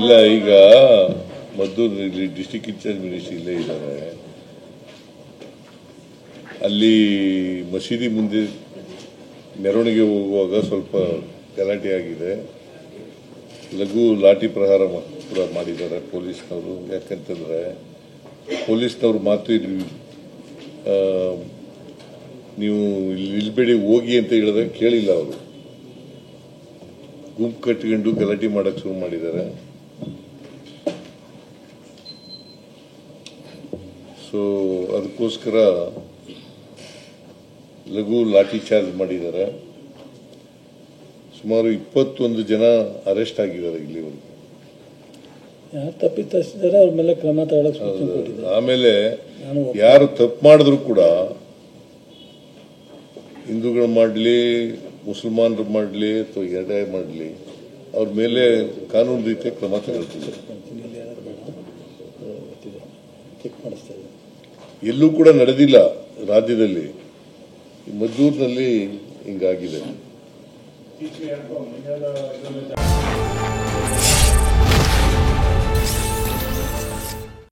ಇಲ್ಲ ಈಗ ಮದ್ದೂರಿನಲ್ಲಿ district incharge minister ಇಲ್ಲೇ ಇದ್ದಾರೆ. ಅಲ್ಲಿ ಮಸೀದಿ ಮುಂದೆ ಮೆರವಣಿಗೆ ಹೋಗುವಾಗ ಸ್ವಲ್ಪ ಗಲಾಟೆ ಆಗಿದೆ. ಲಘು ಲಾಠಿ ಪ್ರಹಾರ ಕೂಡ ಮಾಡಿದ್ದಾರೆ ಪೊಲೀಸ್ನವರು. ಯಾಕಂತಂದ್ರೆ ಪೊಲೀಸ್ನವ್ರ ಮಾತು ನೀವು ನಿಲ್ಬೇಡಿ ಹೋಗಿ ಅಂತ ಹೇಳಿದಾಗ ಕೇಳಿಲ್ಲ. ಅವರು ಗುಂಪು ಕಟ್ಟಿಕೊಂಡು ಗಲಾಟೆ ಮಾಡಕ್ಕೆ ಶುರು ಮಾಡಿದ್ದಾರೆ. ಸೊ ಅದಕ್ಕೋಸ್ಕರ ಲಘು ಲಾಠಿ ಚಾರ್ಜ್ ಮಾಡಿದ್ದಾರೆ. ಸುಮಾರು 21 ಜನ ಅರೆಸ್ಟ್ ಆಗಿದ್ದಾರೆ ಇಲ್ಲಿವರೆಗೆ. ತಪ್ಪಿತಸ್ಥಿದ್ದಾರೆ, ಅವ್ರ ಮೇಲೆ ಕ್ರಮ ತಗೊಳ್ಳಕ್ಕೆ. ಆಮೇಲೆ ಯಾರು ತಪ್ಪು ಮಾಡಿದ್ರು ಕೂಡ ಹಿಂದೂಗಳು ಮಾಡಲಿ, ಮುಸಲ್ಮಾನರು ಮಾಡಲಿ ಅಥವಾ ಎರಡೇ ಮಾಡಲಿ, ಅವ್ರ ಮೇಲೆ ಕಾನೂನು ರೀತಿಯ ಕ್ರಮ ತಗೊಳ್ತಿದೆ. ಎಲ್ಲೂ ಕೂಡ ನಡೆದಿಲ್ಲ ರಾಜ್ಯದಲ್ಲಿ. ಮದ್ದೂರಿನಲ್ಲಿ ಹಿಂಗಾಗಿದೆ.